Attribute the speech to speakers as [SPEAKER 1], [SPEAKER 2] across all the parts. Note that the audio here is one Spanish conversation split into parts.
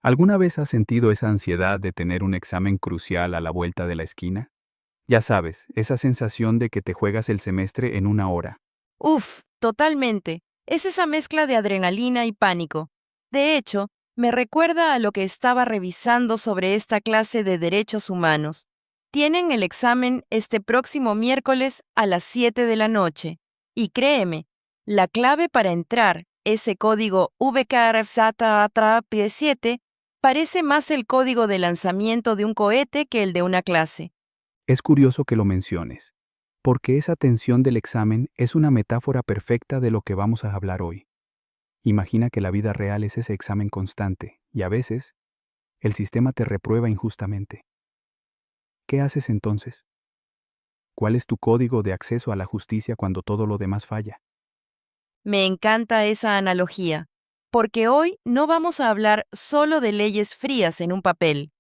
[SPEAKER 1] ¿Alguna vez has sentido esa ansiedad de tener un examen crucial a la vuelta de la esquina? Ya sabes, esa sensación de que te juegas el semestre en una hora.
[SPEAKER 2] Uf, totalmente. Es esa mezcla de adrenalina y pánico. De hecho, me recuerda a lo que estaba revisando sobre esta clase de derechos humanos. Tienen el examen este próximo miércoles a las 7 de la noche. Y créeme, la clave para entrar, ese código VKRFZATRAP7, parece más el código de lanzamiento de un cohete que el de una clase.
[SPEAKER 1] Es curioso que lo menciones, porque esa tensión del examen es una metáfora perfecta de lo que vamos a hablar hoy. Imagina que la vida real es ese examen constante, y a veces, el sistema te reprueba injustamente. ¿Qué haces entonces? ¿Cuál es tu código de acceso a la justicia cuando todo lo demás falla?
[SPEAKER 2] Me encanta esa analogía, porque hoy no vamos a hablar solo de leyes frías en un papel.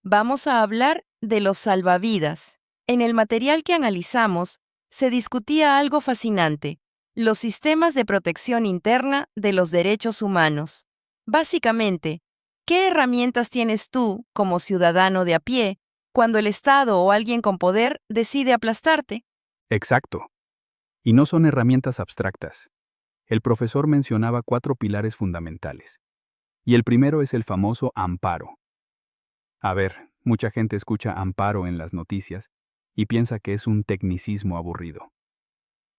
[SPEAKER 2] Vamos a hablar de los salvavidas. En el material que analizamos, se discutía algo fascinante, los sistemas de protección interna de los derechos humanos. Básicamente, ¿qué herramientas tienes tú, como ciudadano de a pie, cuando el Estado o alguien con poder decide aplastarte?
[SPEAKER 1] Exacto. Y no son herramientas abstractas. El profesor mencionaba 4 pilares fundamentales. Y el primero es el famoso amparo. A ver, mucha gente escucha amparo en las noticias y piensa que es un tecnicismo aburrido.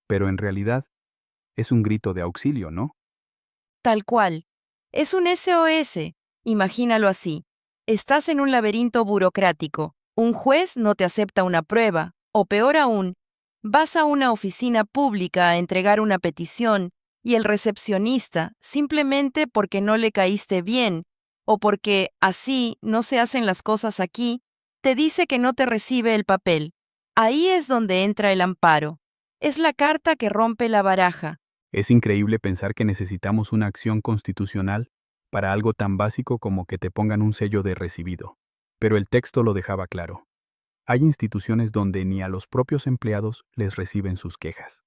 [SPEAKER 1] Pero en realidad, es un grito de auxilio, ¿no?
[SPEAKER 2] Tal cual. Es un SOS. Imagínalo así. Estás en un laberinto burocrático. Un juez no te acepta una prueba. O peor aún, vas a una oficina pública a entregar una petición y el recepcionista, simplemente porque no le caíste bien o porque así no se hacen las cosas aquí, te dice que no te recibe el papel. Ahí es donde entra el amparo. Es la carta que rompe la baraja.
[SPEAKER 1] Es increíble pensar que necesitamos una acción constitucional para algo tan básico como que te pongan un sello de recibido. Pero el texto lo dejaba claro. Hay instituciones donde ni a los propios empleados les reciben sus quejas.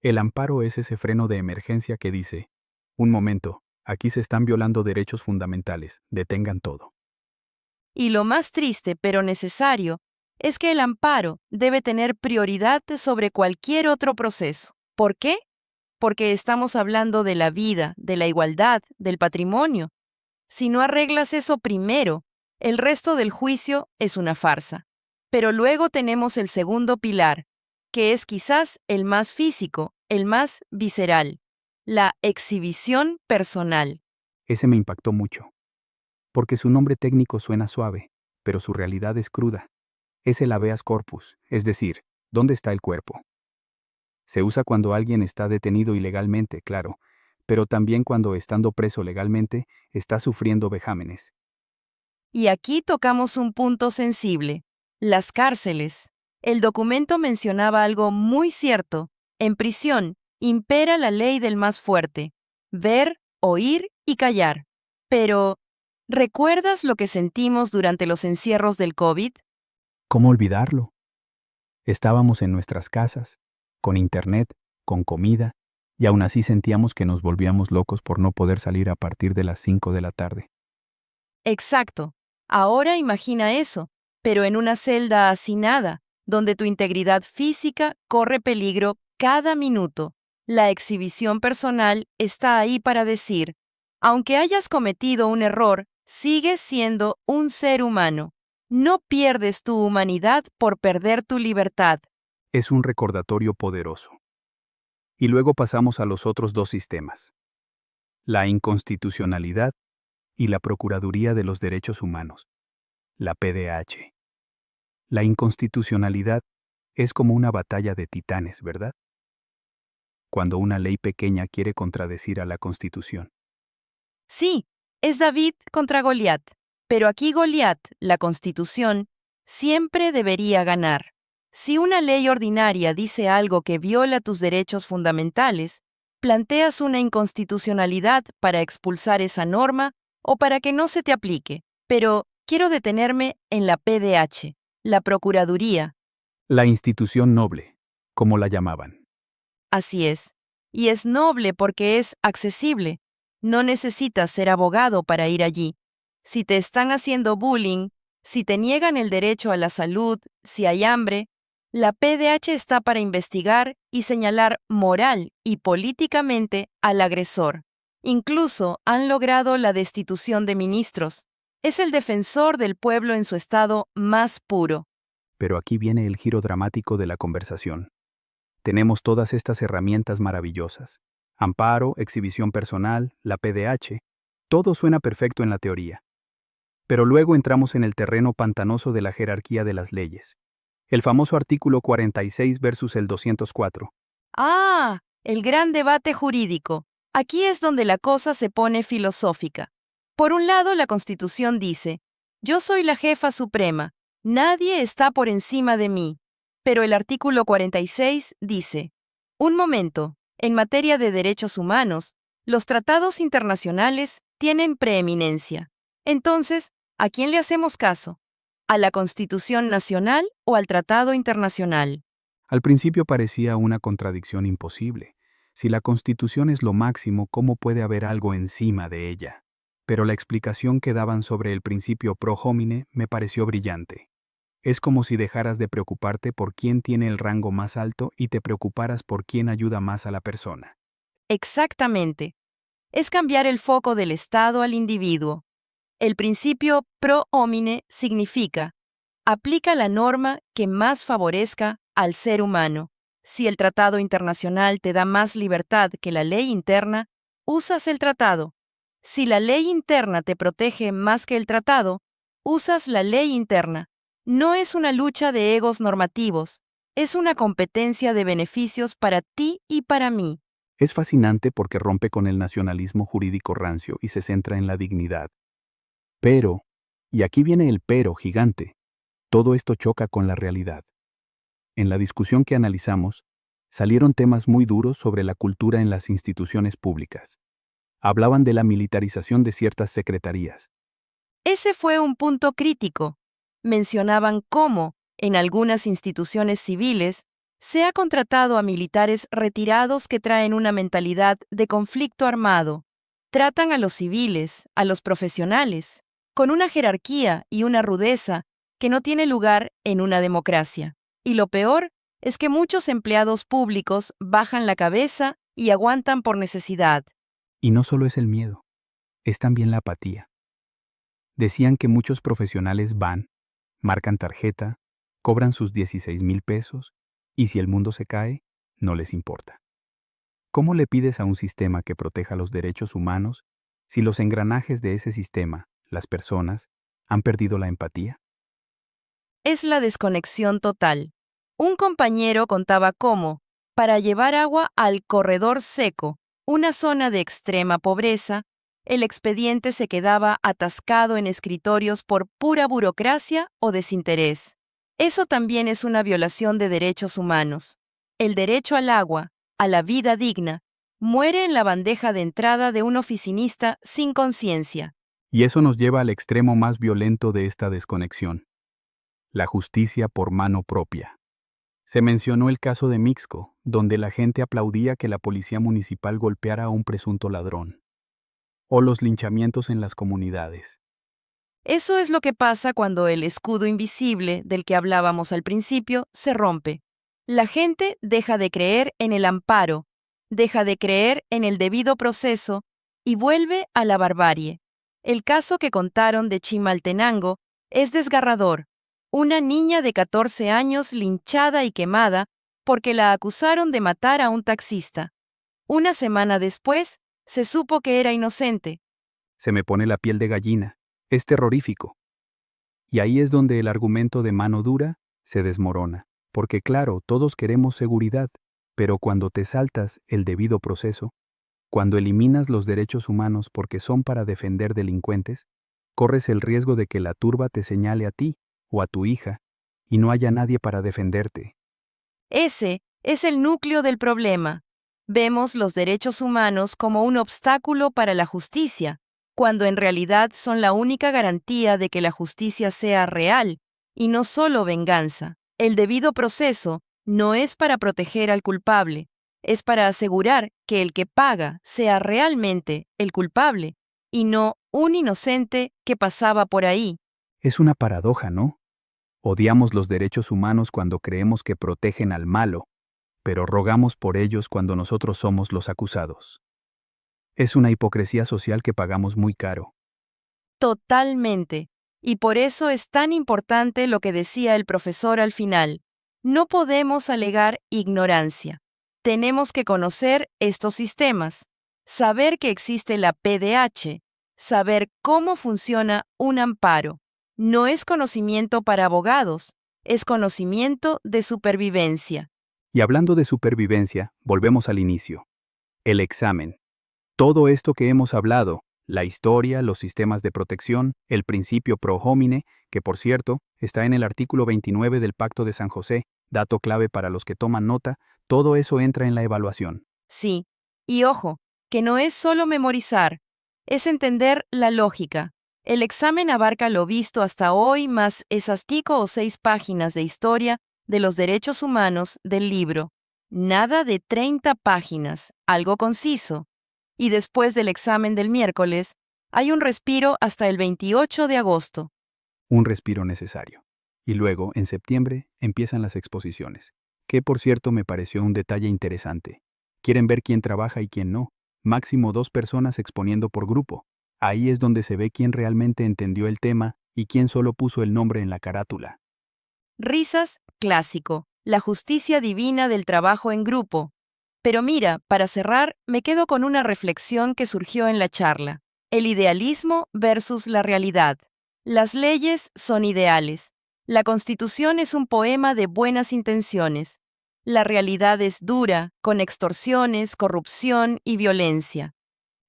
[SPEAKER 1] El amparo es ese freno de emergencia que dice, un momento, aquí se están violando derechos fundamentales, detengan todo.
[SPEAKER 2] Y lo más triste, pero necesario, es que el amparo debe tener prioridad sobre cualquier otro proceso. ¿Por qué? Porque estamos hablando de la vida, de la igualdad, del patrimonio. Si no arreglas eso primero, el resto del juicio es una farsa. Pero luego tenemos el segundo pilar, que es quizás el más físico, el más visceral, la exhibición personal.
[SPEAKER 1] Ese me impactó mucho, porque su nombre técnico suena suave, pero su realidad es cruda. Es el habeas corpus, es decir, ¿dónde está el cuerpo? Se usa cuando alguien está detenido ilegalmente, claro, pero también cuando, estando preso legalmente, está sufriendo vejámenes.
[SPEAKER 2] Y aquí tocamos un punto sensible, las cárceles. El documento mencionaba algo muy cierto. En prisión impera la ley del más fuerte, ver, oír y callar. Pero, ¿recuerdas lo que sentimos durante los encierros del COVID?
[SPEAKER 1] ¿Cómo olvidarlo? Estábamos en nuestras casas, con internet, con comida, y aún así sentíamos que nos volvíamos locos por no poder salir a partir de las 5 de la tarde.
[SPEAKER 2] Exacto. Ahora imagina eso, pero en una celda hacinada, donde tu integridad física corre peligro cada minuto. La exhibición personal está ahí para decir, aunque hayas cometido un error, sigues siendo un ser humano. No pierdes tu humanidad por perder tu libertad.
[SPEAKER 1] Es un recordatorio poderoso. Y luego pasamos a los otros 2 sistemas, la inconstitucionalidad y la Procuraduría de los Derechos Humanos, la PDH. La inconstitucionalidad es como una batalla de titanes, ¿verdad? Cuando una ley pequeña quiere contradecir a la Constitución.
[SPEAKER 2] Sí, es David contra Goliat, pero aquí Goliat, la Constitución, siempre debería ganar. Si una ley ordinaria dice algo que viola tus derechos fundamentales, planteas una inconstitucionalidad para expulsar esa norma o para que no se te aplique. Pero quiero detenerme en la PDH, la Procuraduría.
[SPEAKER 1] La institución noble, como la llamaban.
[SPEAKER 2] Así es. Y es noble porque es accesible. No necesitas ser abogado para ir allí. Si te están haciendo bullying, si te niegan el derecho a la salud, si hay hambre, la PDH está para investigar y señalar moral y políticamente al agresor. Incluso han logrado la destitución de ministros. Es el defensor del pueblo en su estado más puro.
[SPEAKER 1] Pero aquí viene el giro dramático de la conversación. Tenemos todas estas herramientas maravillosas. Amparo, exhibición personal, la PDH. Todo suena perfecto en la teoría. Pero luego entramos en el terreno pantanoso de la jerarquía de las leyes. El famoso artículo 46 versus el 204.
[SPEAKER 2] ¡Ah! El gran debate jurídico. Aquí es donde la cosa se pone filosófica. Por un lado, la Constitución dice, yo soy la jefa suprema, nadie está por encima de mí. Pero el artículo 46 dice, un momento, en materia de derechos humanos, los tratados internacionales tienen preeminencia. Entonces, ¿a quién le hacemos caso? ¿A la Constitución Nacional o al Tratado Internacional?
[SPEAKER 1] Al principio parecía una contradicción imposible. Si la Constitución es lo máximo, ¿cómo puede haber algo encima de ella? Pero la explicación que daban sobre el principio pro homine me pareció brillante. Es como si dejaras de preocuparte por quién tiene el rango más alto y te preocuparas por quién ayuda más a la persona.
[SPEAKER 2] Exactamente. Es cambiar el foco del Estado al individuo. El principio pro homine significa, aplica la norma que más favorezca al ser humano. Si el tratado internacional te da más libertad que la ley interna, usas el tratado. Si la ley interna te protege más que el tratado, usas la ley interna. No es una lucha de egos normativos, es una competencia de beneficios para ti y para mí.
[SPEAKER 1] Es fascinante porque rompe con el nacionalismo jurídico rancio y se centra en la dignidad. Pero, y aquí viene el pero gigante, todo esto choca con la realidad. En la discusión que analizamos, salieron temas muy duros sobre la cultura en las instituciones públicas. Hablaban de la militarización de ciertas secretarías.
[SPEAKER 2] Ese fue un punto crítico. Mencionaban cómo, en algunas instituciones civiles, se ha contratado a militares retirados que traen una mentalidad de conflicto armado. Tratan a los civiles, a los profesionales, con una jerarquía y una rudeza que no tiene lugar en una democracia. Y lo peor es que muchos empleados públicos bajan la cabeza y aguantan por necesidad.
[SPEAKER 1] Y no solo es el miedo, es también la apatía. Decían que muchos profesionales van, marcan tarjeta, cobran sus 16,000 pesos, y si el mundo se cae, no les importa. ¿Cómo le pides a un sistema que proteja los derechos humanos si los engranajes de ese sistema, las personas, han perdido la empatía?
[SPEAKER 2] Es la desconexión total. Un compañero contaba cómo, para llevar agua al corredor seco, una zona de extrema pobreza, el expediente se quedaba atascado en escritorios por pura burocracia o desinterés. Eso también es una violación de derechos humanos. El derecho al agua, a la vida digna, muere en la bandeja de entrada de un oficinista sin conciencia.
[SPEAKER 1] Y eso nos lleva al extremo más violento de esta desconexión: la justicia por mano propia. Se mencionó el caso de Mixco, donde la gente aplaudía que la policía municipal golpeara a un presunto ladrón. O los linchamientos en las comunidades.
[SPEAKER 2] Eso es lo que pasa cuando el escudo invisible del que hablábamos al principio se rompe. La gente deja de creer en el amparo, deja de creer en el debido proceso y vuelve a la barbarie. El caso que contaron de Chimaltenango es desgarrador. Una niña de 14 años linchada y quemada porque la acusaron de matar a un taxista. Una semana después, se supo que era inocente.
[SPEAKER 1] Se me pone la piel de gallina. Es terrorífico. Y ahí es donde el argumento de mano dura se desmorona. Porque claro, todos queremos seguridad, pero cuando te saltas el debido proceso, cuando eliminas los derechos humanos porque son para defender delincuentes, corres el riesgo de que la turba te señale a ti o a tu hija y no haya nadie para defenderte.
[SPEAKER 2] Ese es el núcleo del problema. Vemos los derechos humanos como un obstáculo para la justicia, cuando en realidad son la única garantía de que la justicia sea real y no solo venganza. El debido proceso no es para proteger al culpable, es para asegurar que el que paga sea realmente el culpable y no un inocente que pasaba por ahí.
[SPEAKER 1] Es una paradoja, ¿no? Odiamos los derechos humanos cuando creemos que protegen al malo, pero rogamos por ellos cuando nosotros somos los acusados. Es una hipocresía social que pagamos muy caro.
[SPEAKER 2] Totalmente. Y por eso es tan importante lo que decía el profesor al final. No podemos alegar ignorancia. Tenemos que conocer estos sistemas, saber que existe la PDH, saber cómo funciona un amparo. No es conocimiento para abogados, es conocimiento de supervivencia.
[SPEAKER 1] Y hablando de supervivencia, volvemos al inicio. El examen. Todo esto que hemos hablado, la historia, los sistemas de protección, el principio pro homine, que por cierto, está en el artículo 29 del Pacto de San José, dato clave para los que toman nota, todo eso entra en la evaluación.
[SPEAKER 2] Sí. Y ojo, que no es solo memorizar, es entender la lógica. El examen abarca lo visto hasta hoy más esas 5 o 6 páginas de historia de los derechos humanos del libro. Nada de 30 páginas, algo conciso. Y después del examen del miércoles, hay un respiro hasta el 28 de agosto.
[SPEAKER 1] Un respiro necesario. Y luego, en septiembre, empiezan las exposiciones, que por cierto me pareció un detalle interesante. Quieren ver quién trabaja y quién no. Máximo 2 personas exponiendo por grupo. Ahí es donde se ve quién realmente entendió el tema y quién solo puso el nombre en la carátula.
[SPEAKER 2] Risas, clásico. La justicia divina del trabajo en grupo. Pero mira, para cerrar, me quedo con una reflexión que surgió en la charla. El idealismo versus la realidad. Las leyes son ideales. La Constitución es un poema de buenas intenciones. La realidad es dura, con extorsiones, corrupción y violencia.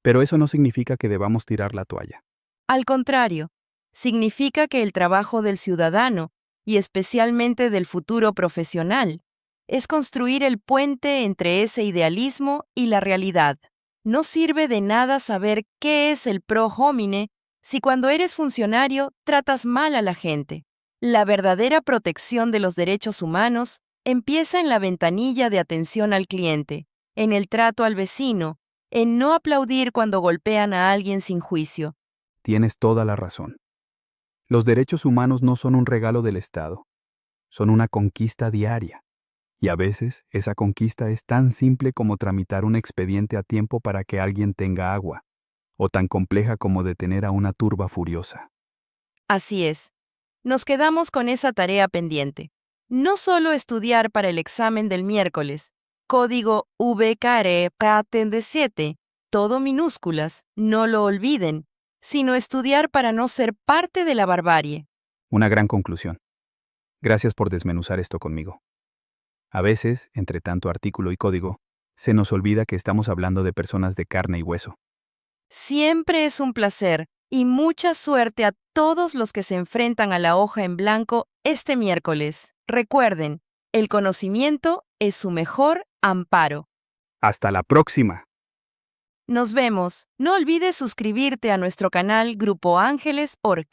[SPEAKER 1] Pero eso no significa que debamos tirar la toalla.
[SPEAKER 2] Al contrario, significa que el trabajo del ciudadano, y especialmente del futuro profesional, es construir el puente entre ese idealismo y la realidad. No sirve de nada saber qué es el pro homine si cuando eres funcionario tratas mal a la gente. La verdadera protección de los derechos humanos empieza en la ventanilla de atención al cliente, en el trato al vecino, en no aplaudir cuando golpean a alguien sin juicio.
[SPEAKER 1] Tienes toda la razón. Los derechos humanos no son un regalo del Estado, son una conquista diaria. Y a veces esa conquista es tan simple como tramitar un expediente a tiempo para que alguien tenga agua, o tan compleja como detener a una turba furiosa.
[SPEAKER 2] Así es. Nos quedamos con esa tarea pendiente. No solo estudiar para el examen del miércoles, código VKR Praten de 7, todo minúsculas, no lo olviden, sino estudiar para no ser parte de la barbarie.
[SPEAKER 1] Una gran conclusión. Gracias por desmenuzar esto conmigo. A veces, entre tanto artículo y código, se nos olvida que estamos hablando de personas de carne y hueso.
[SPEAKER 2] Siempre es un placer y mucha suerte a todos los que se enfrentan a la hoja en blanco este miércoles. Recuerden, el conocimiento es su mejor amparo.
[SPEAKER 1] ¡Hasta la próxima!
[SPEAKER 2] Nos vemos. No olvides suscribirte a nuestro canal Grupo Ángeles Orx.